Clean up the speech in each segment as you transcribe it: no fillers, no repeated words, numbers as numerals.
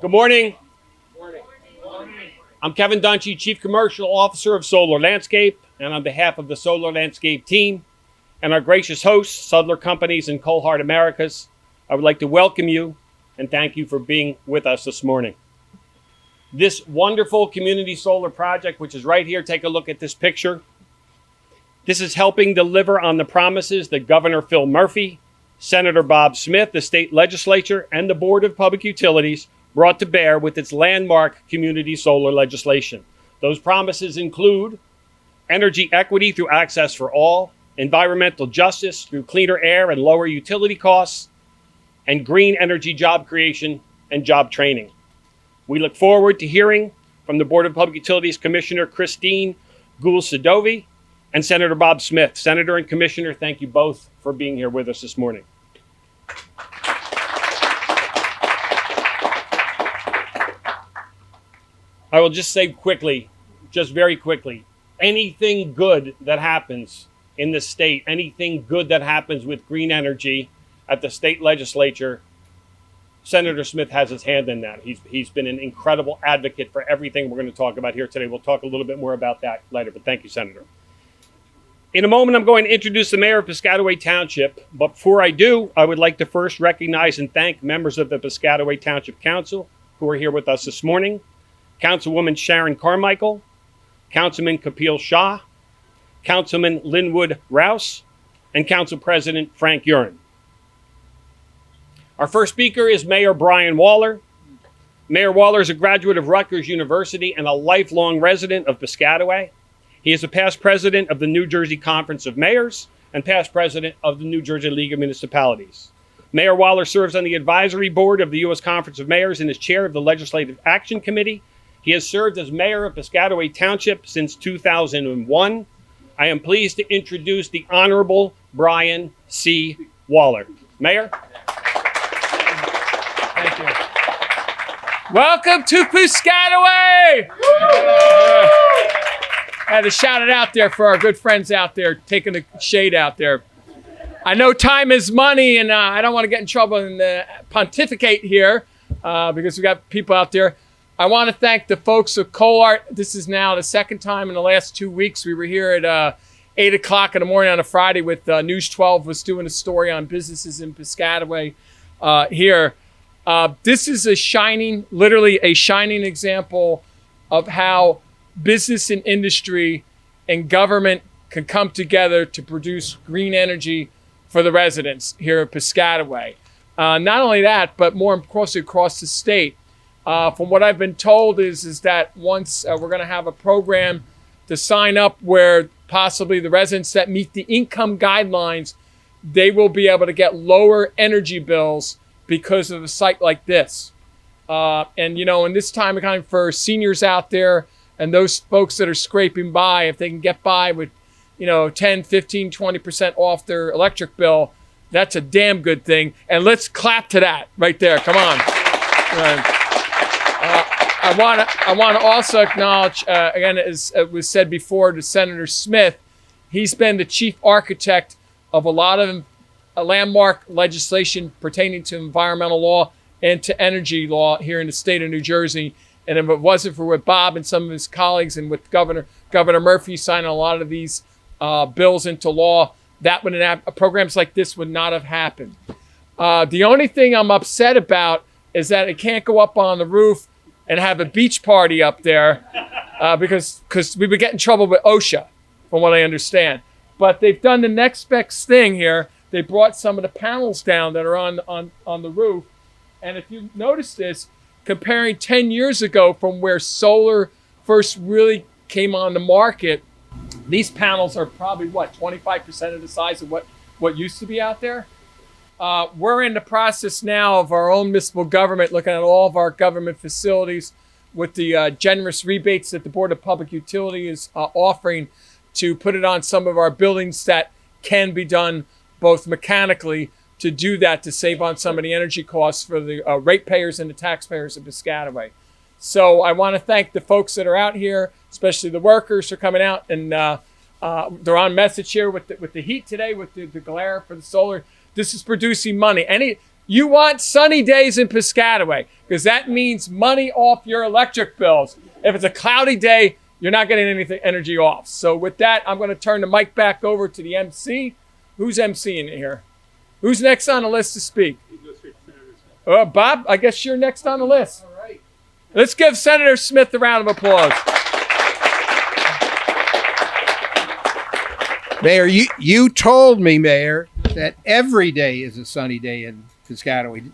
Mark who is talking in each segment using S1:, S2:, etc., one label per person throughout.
S1: Good morning. I'm Kevin Dungy, Chief Commercial Officer of Solar Landscape, and on behalf of the Solar Landscape team and our gracious hosts, Sudler Companies and Colhart Americas, I would like to welcome you and thank you for being with us this morning. This wonderful community solar project, which is right here, take a look at this picture. This is helping deliver on the promises that Governor Phil Murphy, Senator Bob Smith, the state legislature, and the Board of Public Utilities brought to bear with its landmark community solar legislation. Those promises include energy equity through access for all, environmental justice through cleaner air and lower utility costs, and green energy job creation and job training. We look forward to hearing from the Board of Public Utilities Commissioner Christine Gould-Sadovi and Senator Bob Smith. Senator and Commissioner, thank you both for being here with us this morning. I will just say quickly, just very quickly, anything good that happens in the state, anything good that happens with green energy at the state legislature, Senator Smith has his hand in that. He's been an incredible advocate for everything we're going to talk about here today. We'll talk a little bit more about that later, but thank you, Senator. In a moment, I'm going to introduce the mayor of Piscataway Township, but before I do, I would like to first recognize and thank members of the Piscataway Township Council who are here with us this morning. Councilwoman Sharon Carmichael, Councilman Kapil Shah, Councilman Linwood Rouse, and Council President Frank Uren. Our first speaker is Mayor Brian Waller. Mayor Waller is a graduate of Rutgers University and a lifelong resident of Piscataway. He is a past president of the New Jersey Conference of Mayors and past president of the New Jersey League of Municipalities. Mayor Waller serves on the advisory board of the U.S. Conference of Mayors and is chair of the Legislative Action Committee. He has served as mayor of Piscataway Township since 2001. I am pleased to introduce the Honorable Brian C. Waller. Mayor.
S2: Thank you. Welcome to Piscataway! I had to shout it out there for our good friends out there taking the shade out there. I know time is money, and I don't want to get in trouble and pontificate here because we got people out there. I want to thank the folks of Colhart. This is now the second time in the last 2 weeks. We were here at 8 o'clock in the morning on a Friday with News 12 was doing a story on businesses in Piscataway here. This is literally a shining example of how business and industry and government can come together to produce green energy for the residents here at Piscataway. Not only that, but more importantly across the state. From what I've been told is that once we're going to have a program to sign up where possibly the residents that meet the income guidelines, they will be able to get lower energy bills because of a site like this. And, you know, in this time of kind for seniors out there and those folks that are scraping by, if they can get by with, 10, 15, 20% off their electric bill, that's a damn good thing. And let's clap to that right there. Come on. I want to also acknowledge, again, as it was said before to Senator Smith, he's been the chief architect of a lot of landmark legislation pertaining to environmental law and to energy law here in the state of New Jersey. And if it wasn't for with Bob and some of his colleagues and with Governor Murphy signing a lot of these bills into law, that would programs like this would not have happened. The only thing I'm upset about is that it can't go up on the roof and have a beach party up there because we would get in trouble with OSHA, from what I understand. But they've done the next best thing here. They brought some of the panels down that are on the roof. And if you notice this, comparing 10 years ago from where solar first really came on the market, these panels are probably, 25% of the size of what used to be out there? We're in the process now of our own municipal government, looking at all of our government facilities with the generous rebates that the Board of Public Utilities is offering to put it on some of our buildings that can be done both mechanically to do that, to save on some of the energy costs for the ratepayers and the taxpayers of Piscataway. So I want to thank the folks that are out here, especially the workers who are coming out, and they're on message here with the heat today, with the glare for the solar. This is producing money. You want sunny days in Piscataway because that means money off your electric bills. If it's a cloudy day, you're not getting anything energy off. So with that, I'm going to turn the mic back over to the MC. Who's MCing here? Who's next on the list to speak? Bob, I guess you're next on the list.
S3: All right.
S2: Let's give Senator Smith a round of applause.
S3: Mayor, you told me, Mayor, that every day is a sunny day in Piscataway.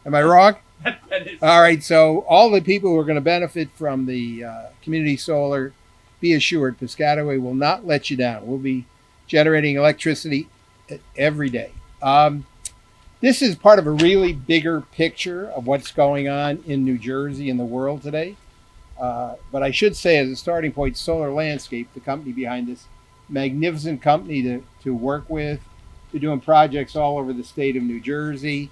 S3: Am I wrong? All right, so all the people who are going to benefit from the community solar, be assured Piscataway will not let you down. We'll be generating electricity every day. This is part of a really bigger picture of what's going on in New Jersey and the world today. But I should say, as a starting point, Solar Landscape, the company behind this magnificent company to work with, they're doing projects all over the state of New Jersey.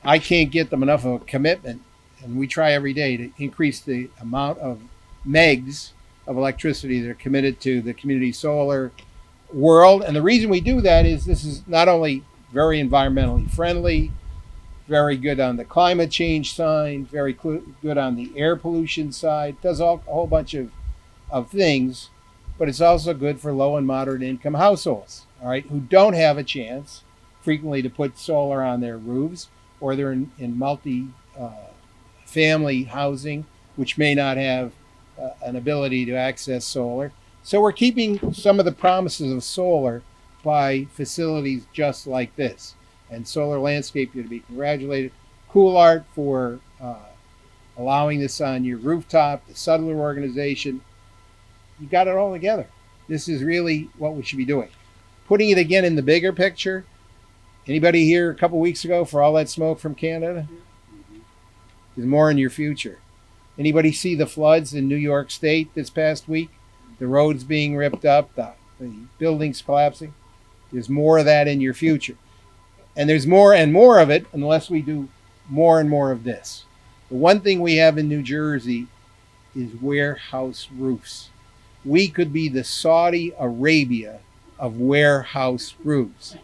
S3: I can't get them enough of a commitment, and we try every day to increase the amount of megs of electricity that are committed to the community solar world. And the reason we do that is this is not only very environmentally friendly, very good on the climate change side, very good on the air pollution side, does a whole bunch of things, but it's also good for low and moderate income households, all right, who don't have a chance frequently to put solar on their roofs, or they're in multi-family housing, which may not have an ability to access solar. So we're keeping some of the promises of solar by facilities just like this. And Solar Landscape, you're to be congratulated. Coolart for allowing this on your rooftop, the Sudler organization. You got it all together. This is really what we should be doing. Putting it again in the bigger picture. Anybody here a couple weeks ago for all that smoke from Canada? There's more in your future. Anybody see the floods in New York State this past week? The roads being ripped up, the buildings collapsing. There's more of that in your future. And there's more and more of it unless we do more and more of this. The one thing we have in New Jersey is warehouse roofs. We could be the Saudi Arabia of warehouse roofs.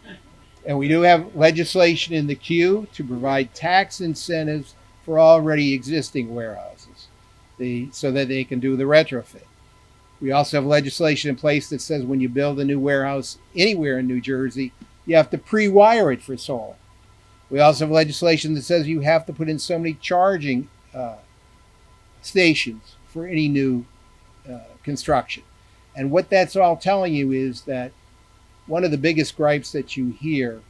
S3: And we do have legislation in the queue to provide tax incentives for already existing warehouses so that they can do the retrofit. We also have legislation in place that says when you build a new warehouse anywhere in New Jersey, you have to pre-wire it for solar. We also have legislation that says you have to put in so many charging stations for any new construction. And what that's all telling you is that one of the biggest gripes that you hear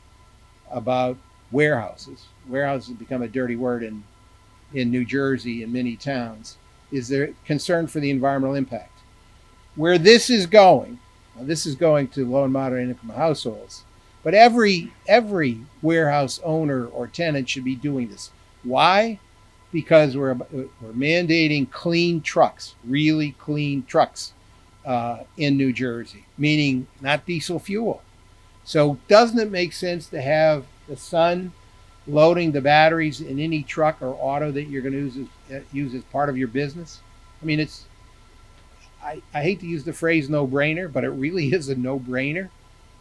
S3: about warehouses have become a dirty word in New Jersey and many towns, is their concern for the environmental impact. Where this is going, well, this is going to low and moderate income households, but every warehouse owner or tenant should be doing this. Why? Because we're mandating clean trucks, really clean trucks in New Jersey, meaning not diesel fuel. So doesn't it make sense to have the sun loading the batteries in any truck or auto that you're going to use as part of your business? I mean, I hate to use the phrase no-brainer, but it really is a no-brainer.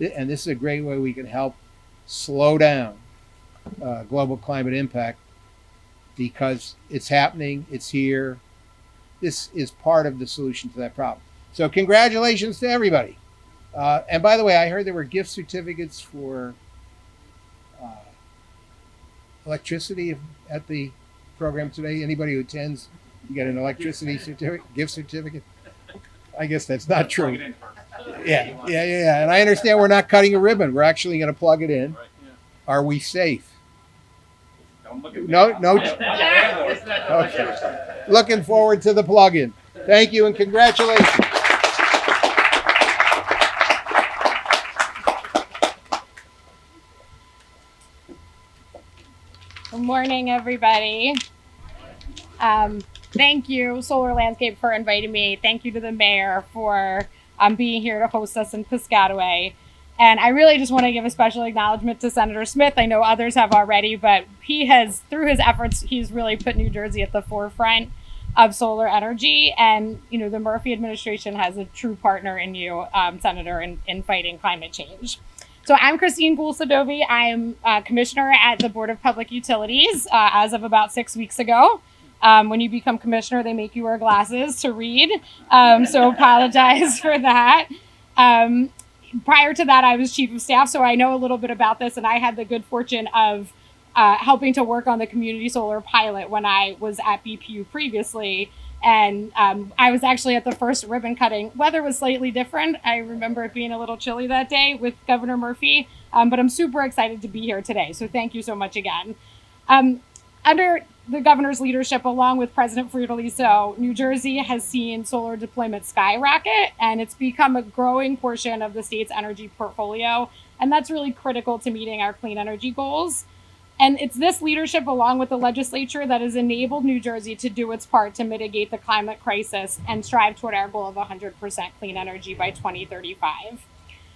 S3: And this is a great way we can help slow down global climate impact because it's happening, it's here. This is part of the solution to that problem. So congratulations to everybody. And by the way, I heard there were gift certificates for electricity at the program today. Anybody who attends, you get an electricity certificate, gift certificate. I guess that's not true. Yeah. And I understand we're not cutting a ribbon. We're actually going to plug it in. Are we safe? No. Okay. Looking forward to the plug-in. Thank you and congratulations.
S4: Good morning, everybody. Thank you, Solar Landscape, for inviting me. Thank you to the mayor for being here to host us in Piscataway. And I really just want to give a special acknowledgement to Senator Smith. I know others have already, but he has, through his efforts, he's really put New Jersey at the forefront of solar energy. And, you know, the Murphy administration has a true partner in you, Senator, in fighting climate change. So I'm Christine Gould-Sadovi. I'm commissioner at the Board of Public Utilities as of about 6 weeks ago. When you become commissioner, they make you wear glasses to read. So apologize for that. Prior to that, I was chief of staff, so I know a little bit about this, and I had the good fortune of helping to work on the community solar pilot when I was at BPU previously. And I was actually at the first ribbon cutting. Weather was slightly different. I remember it being a little chilly that day with Governor Murphy, but I'm super excited to be here today. So thank you so much again. Under the governor's leadership, along with President Friedeliso, New Jersey has seen solar deployment skyrocket, and it's become a growing portion of the state's energy portfolio. And that's really critical to meeting our clean energy goals. And it's this leadership, along with the legislature, that has enabled New Jersey to do its part to mitigate the climate crisis and strive toward our goal of 100% clean energy by 2035. I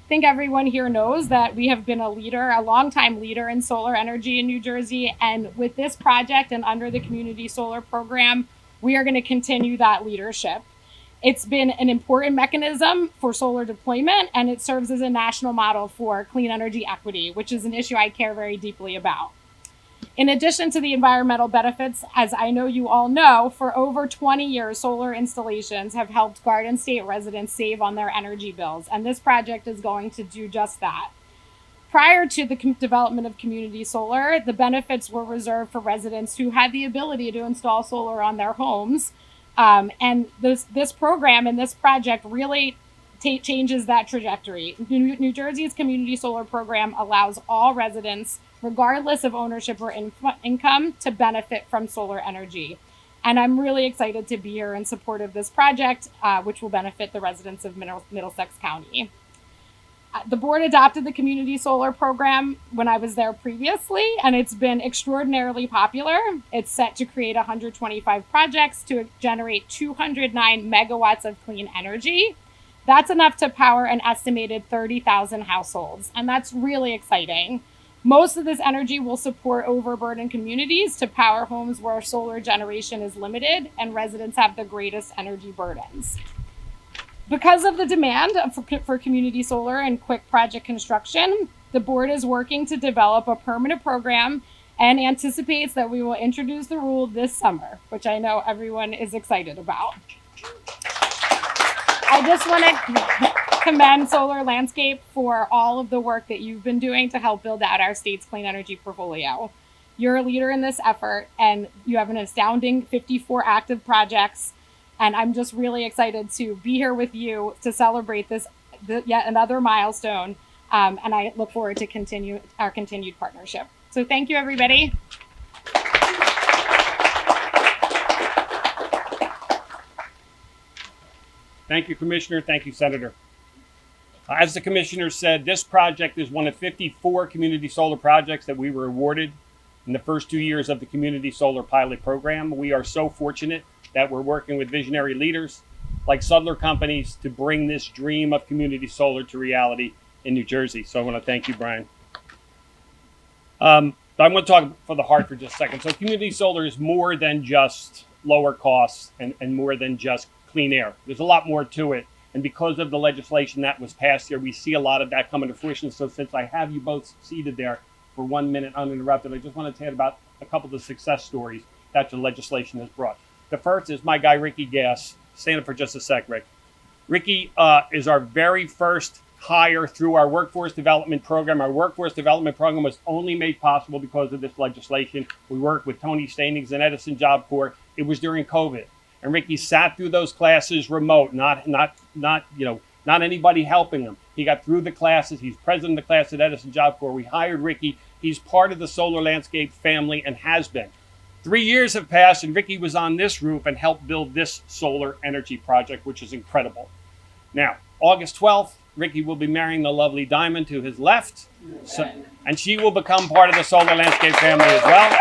S4: think everyone here knows that we have been a longtime leader in solar energy in New Jersey. And with this project and under the community solar program, we are going to continue that leadership. It's been an important mechanism for solar deployment, and it serves as a national model for clean energy equity, which is an issue I care very deeply about. In addition to the environmental benefits, as I know you all know, for over 20 years, solar installations have helped Garden State residents save on their energy bills, and this project is going to do just that. Prior to the development of community solar, the benefits were reserved for residents who had the ability to install solar on their homes, and this program and this project really changes that trajectory. New Jersey's community solar program allows all residents, regardless of ownership or income, to benefit from solar energy. And I'm really excited to be here in support of this project, which will benefit the residents of Middlesex County. The board adopted the community solar program when I was there previously, and it's been extraordinarily popular. It's set to create 125 projects to generate 209 megawatts of clean energy. That's enough to power an estimated 30,000 households, and that's really exciting. Most of this energy will support overburdened communities to power homes where solar generation is limited and residents have the greatest energy burdens. Because of the demand for community solar and quick project construction, the board is working to develop a permanent program and anticipates that we will introduce the rule this summer, which I know everyone is excited about. I just want to commend Solar Landscape for all of the work that you've been doing to help build out our state's clean energy portfolio. You're a leader in this effort, and you have an astounding 54 active projects. And I'm just really excited to be here with you to celebrate this yet another milestone. And I look forward to our continued partnership. So thank you, everybody.
S1: Thank you, Commissioner. Thank you, Senator. As the Commissioner said, this project is one of 54 community solar projects that we were awarded in the first 2 years of the Community Solar Pilot Program. We are so fortunate that we're working with visionary leaders like Sudler Companies to bring this dream of community solar to reality in New Jersey. So I want to thank you, Brian. I want to talk for the heart for just a second. So community solar is more than just lower costs and more than just clean air. There's a lot more to it. And because of the legislation that was passed here, we see a lot of that coming to fruition. So since I have you both seated there for 1 minute uninterrupted, I just want to tell you about a couple of the success stories that the legislation has brought. The first is my guy, Ricky Gass. Stand up for just a sec, Rick. Ricky is our very first hire through our workforce development program. Our workforce development program was only made possible because of this legislation. We worked with Tony Stanings and Edison Job Corps. It was during COVID. And Ricky sat through those classes remote, not anybody helping him. He got through the classes. He's president of the class at Edison Job Corps. We hired Ricky. He's part of the Solar Landscape family and has been. 3 years have passed, and Ricky was on this roof and helped build this solar energy project, which is incredible. Now, August 12th, Ricky will be marrying the lovely Diamond to his left, and she will become part of the Solar Landscape family as well.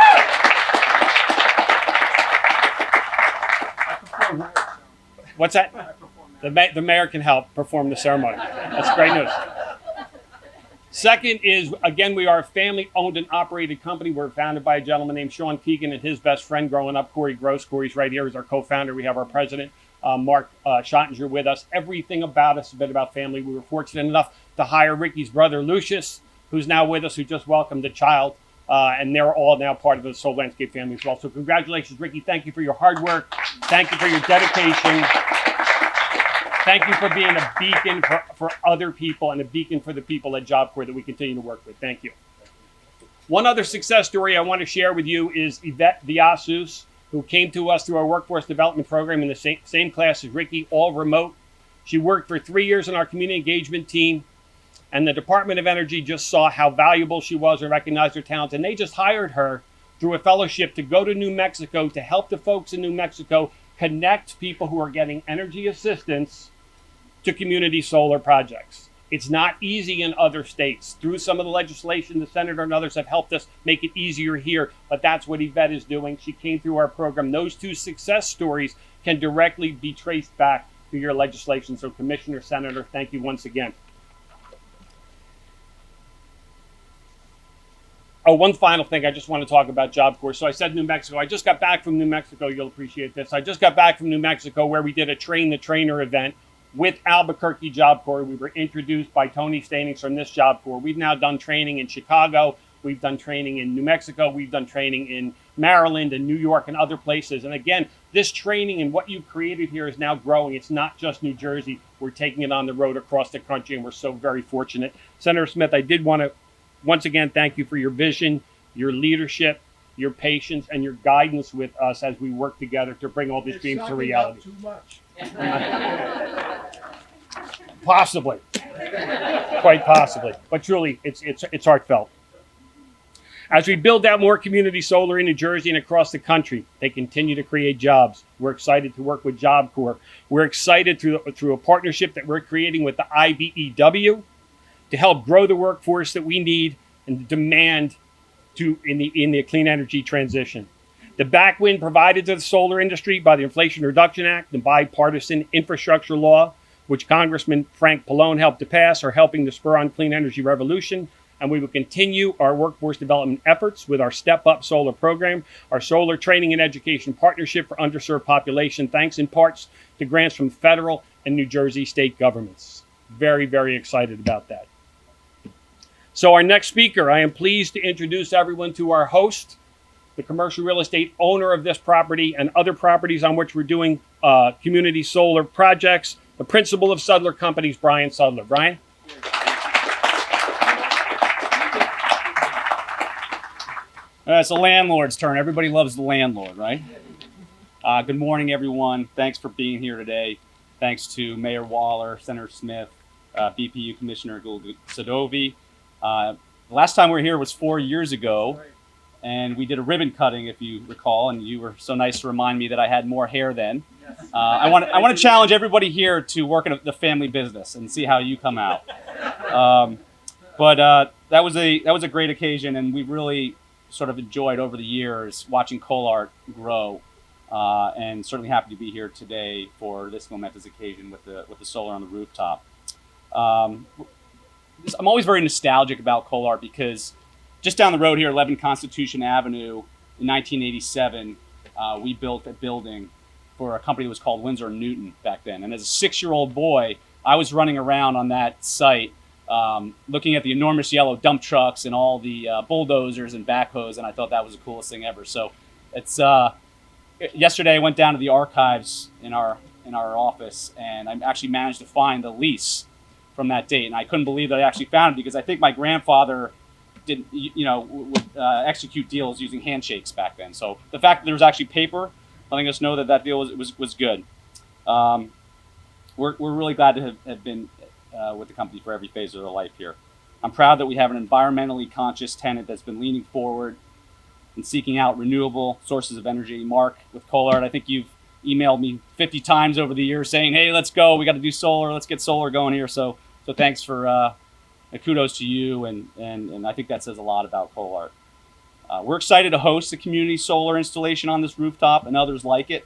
S1: What's that? The mayor can help perform the ceremony. That's great news. Second is, again, we are a family-owned and operated company. We're founded by a gentleman named Sean Keegan and his best friend growing up, Corey Gross. Corey's right here. He's our co-founder. We have our president, Mark Schottinger, with us. Everything about us has been about family. We were fortunate enough to hire Ricky's brother, Lucius, who's now with us, who just welcomed a child. And they're all now part of the Solar Landscape family as well. So congratulations, Ricky. Thank you for your hard work. Thank you for your dedication. Thank you for being a beacon for other people and a beacon for the people at Job Corps that we continue to work with. Thank you. One other success story I want to share with you is Yvette Viasus, who came to us through our workforce development program in the same class as Ricky, all remote. She worked for 3 years on our community engagement team, and the Department of Energy just saw how valuable she was and recognized her talent, and they just hired her through a fellowship to go to New Mexico to help the folks in New Mexico connect people who are getting energy assistance to community solar projects. It's not easy in other states. Through some of the legislation, the senator and others have helped us make it easier here, but that's what Yvette is doing. She came through our program. Those two success stories can directly be traced back to your legislation. So Commissioner, Senator, thank you once again. Oh, one final thing I just want to talk about Job Corps. So I said New Mexico. I just got back from New Mexico. You'll appreciate this. I just got back from New Mexico where we did a Train the Trainer event with Albuquerque Job Corps. We were introduced by Tony Stanings from this Job Corps. We've now done training in Chicago. We've done training in New Mexico. We've done training in Maryland and New York and other places. And again, this training and what you've created here is now growing. It's not just New Jersey. We're taking it on the road across the country, and we're so very fortunate. Senator Smith, I did want to once again thank you for your vision, your leadership, your patience, and your guidance with us as we work together to bring all these dreams to reality.
S3: Too much.
S1: Possibly, quite possibly, but truly, it's heartfelt. As we build out more community solar in New Jersey and across the country, they continue to create jobs. We're excited to work with Job Corps. We're excited through a partnership that we're creating with the IBEW to help grow the workforce that we need and demand in the clean energy transition. The backwind provided to the solar industry by the Inflation Reduction Act, the bipartisan infrastructure law, which Congressman Frank Pallone helped to pass, are helping to spur on clean energy revolution. And we will continue our workforce development efforts with our Step Up Solar program, our solar training and education partnership for underserved population, thanks in parts to grants from federal and New Jersey state governments. Very, very excited about that. So our next speaker, I am pleased to introduce everyone to our host, the commercial real estate owner of this property and other properties on which we're doing community solar projects, the principal of Sudler Companies, Brian Sudler. Brian?
S5: It's the landlord's turn. Everybody loves the landlord, right? Good morning, everyone. Thanks for being here today. Thanks to Mayor Waller, Senator Smith, BPU Commissioner Sadovi. The last time we were here was 4 years ago, and we did a ribbon cutting, if you recall, and you were so nice to remind me that I had more hair then. I want to challenge everybody here to work in the family business and see how you come out. But that was a great occasion, and we really sort of enjoyed over the years watching Colart grow, and certainly happy to be here today for this momentous occasion with the solar on the rooftop. I'm always very nostalgic about Colart because just down the road here, 11 Constitution Avenue, in 1987, we built a building for a company that was called Winsor & Newton back then. And as a 6-year-old boy, I was running around on that site looking at the enormous yellow dump trucks and all the bulldozers and backhoes, and I thought that was the coolest thing ever. So it's yesterday I went down to the archives in our office, and I actually managed to find the lease from that date, and I couldn't believe that I actually found it because I think my grandfather would execute deals using handshakes back then. So the fact that there was actually paper letting us know that deal was good. We're really glad to have been with the company for every phase of their life here. I'm proud that we have an environmentally conscious tenant that's been leaning forward and seeking out renewable sources of energy. Mark, with Colart, I think you've emailed me 50 times over the years saying, hey, let's go, we got to do solar, let's get solar going here. So thanks for kudos to you, and I think that says a lot about Colart. We're excited to host a community solar installation on this rooftop and others like it.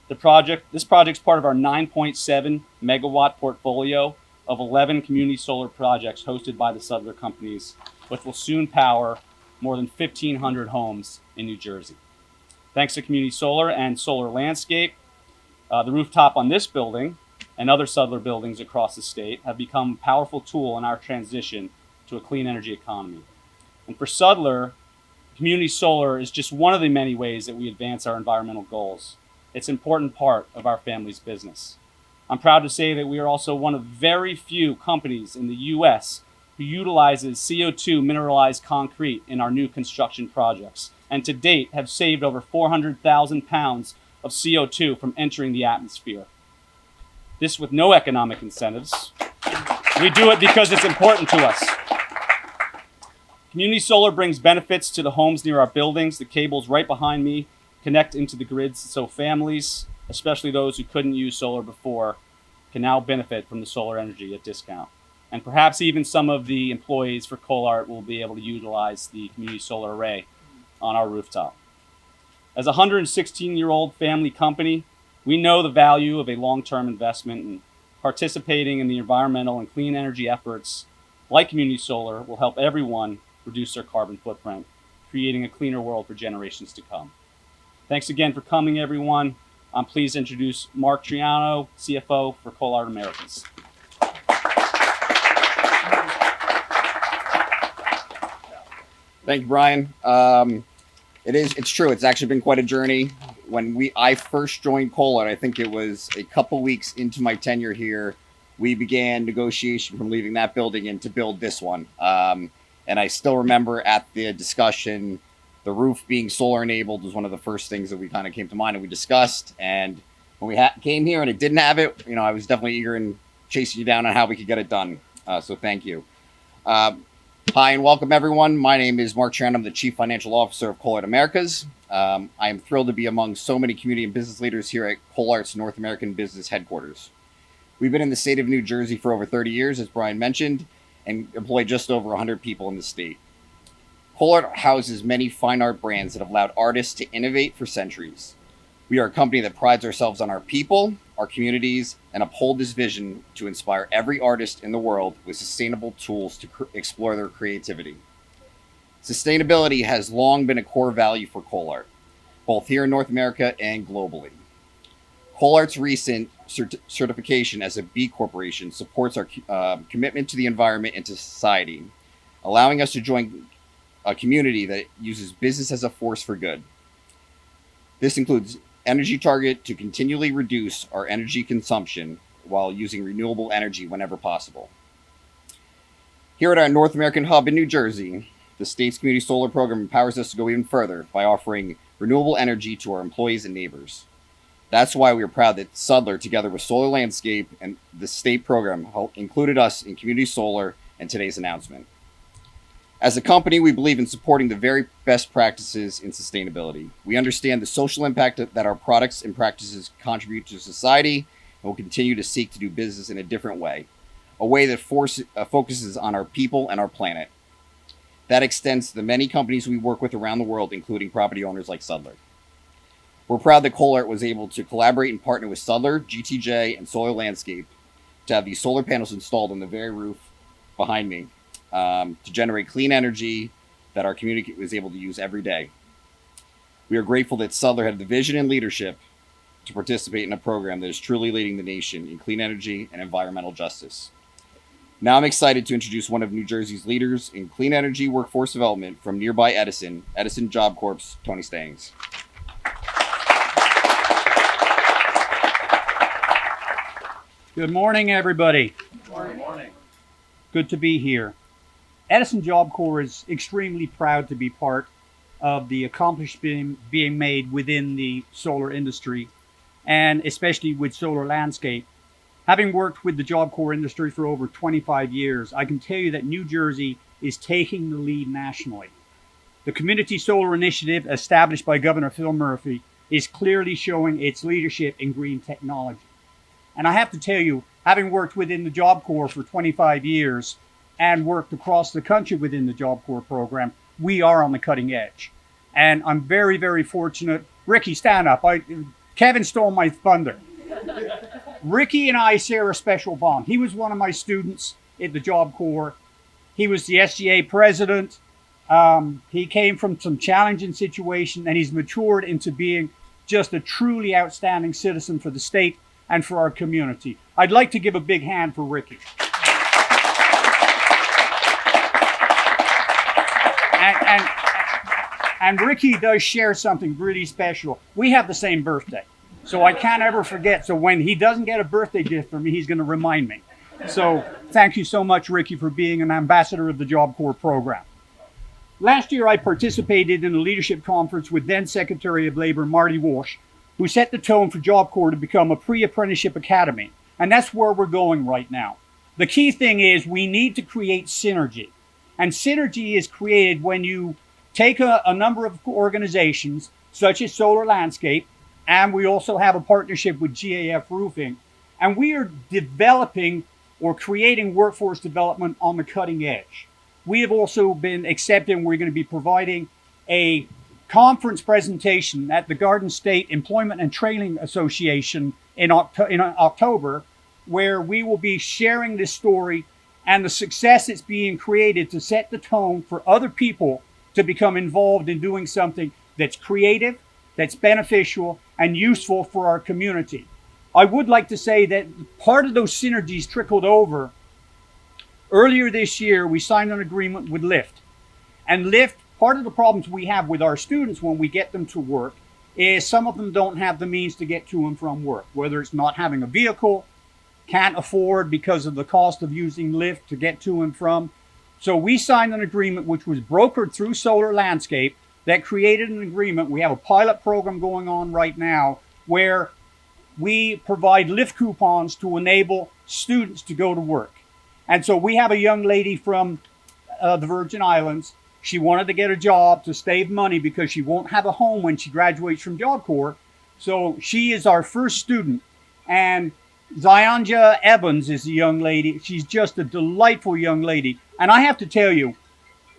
S5: This project's part of our 9.7 megawatt portfolio of 11 community solar projects hosted by the Sudler Companies, which will soon power more than 1,500 homes in New Jersey. Thanks to Community Solar and Solar Landscape, the rooftop on this building and other Sudler buildings across the state have become a powerful tool in our transition to a clean energy economy. And for Sudler, community solar is just one of the many ways that we advance our environmental goals. It's an important part of our family's business. I'm proud to say that we are also one of very few companies in the U.S. who utilizes CO2 mineralized concrete in our new construction projects, and to date have saved over 400,000 pounds of CO2 from entering the atmosphere. This with no economic incentives. We do it because it's important to us. Community solar brings benefits to the homes near our buildings. The cables right behind me connect into the grids, so families, especially those who couldn't use solar before, can now benefit from the solar energy at discount. And perhaps even some of the employees for Colart will be able to utilize the community solar array on our rooftop. As a 116-year-old family company, we know the value of a long-term investment, and participating in the environmental and clean energy efforts like community solar will help everyone reduce their carbon footprint, creating a cleaner world for generations to come. Thanks again for coming, everyone. I'm pleased to introduce Mark Triano, CFO for Colart Americas.
S6: Thank you, Brian. It's true. It's actually been quite a journey. When I first joined Colart, I think it was a couple weeks into my tenure here, we began negotiation from leaving that building and to build this one. And I still remember at the discussion, the roof being solar enabled was one of the first things that we kind of came to mind and we discussed. And when we came here and it didn't have it, I was definitely eager and chasing you down on how we could get it done. So thank you. Hi and welcome everyone. My name is Mark Triano. I'm the Chief Financial Officer of Colart Americas. I am thrilled to be among so many community and business leaders here at Colart's North American Business Headquarters. We've been in the state of New Jersey for over 30 years, as Brian mentioned, and employ just over 100 people in the state. Colart houses many fine art brands that have allowed artists to innovate for centuries. We are a company that prides ourselves on our people, our communities, and uphold this vision to inspire every artist in the world with sustainable tools to explore their creativity. Sustainability has long been a core value for Colart, both here in North America and globally. Colart's recent certification as a B Corporation supports our commitment to the environment and to society, allowing us to join a community that uses business as a force for good. This includes energy target to continually reduce our energy consumption while using renewable energy whenever possible. Here at our North American hub in New Jersey, the state's community solar program empowers us to go even further by offering renewable energy to our employees and neighbors. That's why we are proud that Sudler, together with Solar Landscape and the state program, included us in community solar and today's announcement. As a company, we believe in supporting the very best practices in sustainability. We understand the social impact that our products and practices contribute to society, and will continue to seek to do business in a different way, a way that focuses on our people and our planet. That extends to the many companies we work with around the world, including property owners like Sudler. We're proud that Colart was able to collaborate and partner with Sudler, GTJ, and Solar Landscape to have these solar panels installed on the very roof behind me to generate clean energy that our community was able to use every day. We are grateful that Sudler had the vision and leadership to participate in a program that is truly leading the nation in clean energy and environmental justice. Now I'm excited to introduce one of New Jersey's leaders in clean energy workforce development from nearby Edison Job Corp's Tony Stangs.
S7: Good morning, everybody.
S5: Good morning.
S7: Good to be here. Edison Job Corps is extremely proud to be part of the accomplishment being made within the solar industry, and especially with Solar Landscape. Having worked with the Job Corps industry for over 25 years, I can tell you that New Jersey is taking the lead nationally. The Community Solar Initiative, established by Governor Phil Murphy, is clearly showing its leadership in green technology. And I have to tell you, having worked within the Job Corps for 25 years and worked across the country within the Job Corps program, we are on the cutting edge. And I'm very, very fortunate. Ricky, stand up. Kevin stole my thunder. Ricky and I share a special bond. He was one of my students at the Job Corps. He was the SGA president. He came from some challenging situation, and he's matured into being just a truly outstanding citizen for the state. and for our community. I'd like to give a big hand for Ricky. And Ricky does share something really special. We have the same birthday, so I can't ever forget. So when he doesn't get a birthday gift from me, he's going to remind me. So thank you so much, Ricky, for being an ambassador of the Job Corps program. Last year, I participated in a leadership conference with then Secretary of Labor, Marty Walsh, who set the tone for Job Corps to become a pre-apprenticeship academy. And that's where we're going right now. The key thing is we need to create synergy. And synergy is created when you take a number of organizations, such as Solar Landscape, and we also have a partnership with GAF Roofing, and we are developing or creating workforce development on the cutting edge. We have also been accepted, and we're going to be providing a conference presentation at the Garden State Employment and Training Association in October, where we will be sharing this story and the success that's being created to set the tone for other people to become involved in doing something that's creative, that's beneficial, and useful for our community. I would like to say that part of those synergies trickled over. Earlier this year, we signed an agreement with Lyft. And Lyft, part of the problems we have with our students when we get them to work is some of them don't have the means to get to and from work, whether it's not having a vehicle, can't afford because of the cost of using Lyft to get to and from. So we signed an agreement which was brokered through Solar Landscape that created an agreement. We have a pilot program going on right now where we provide Lyft coupons to enable students to go to work. And so we have a young lady from the Virgin Islands. She wanted to get a job to save money because she won't have a home when she graduates from Job Corps. So she is our first student. And Zianja Evans is a young lady. She's just a delightful young lady. And I have to tell you,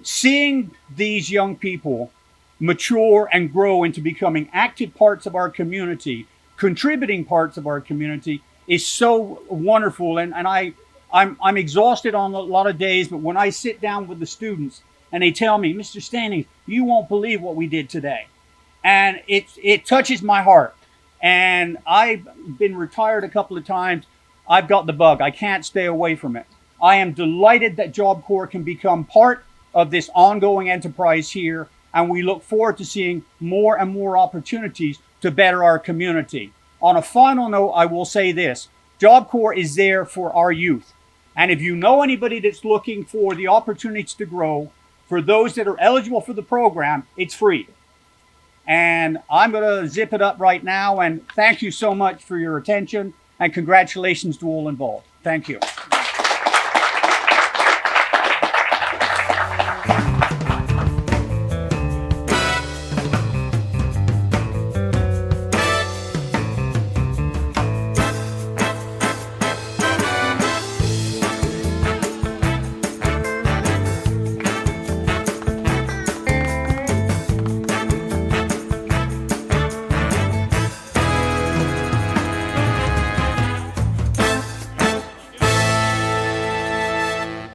S7: seeing these young people mature and grow into becoming active parts of our community, contributing parts of our community, is so wonderful. And I'm exhausted on a lot of days, but when I sit down with the students and they tell me, Mr. Standings, you won't believe what we did today. And it touches my heart. And I've been retired a couple of times. I've got the bug. I can't stay away from it. I am delighted that Job Corps can become part of this ongoing enterprise here, and we look forward to seeing more and more opportunities to better our community. On a final note, I will say this. Job Corps is there for our youth. And if you know anybody that's looking for the opportunities to grow, for those that are eligible for the program, it's free. And I'm going to zip it up right now, and thank you so much for your attention, and congratulations to all involved. Thank you.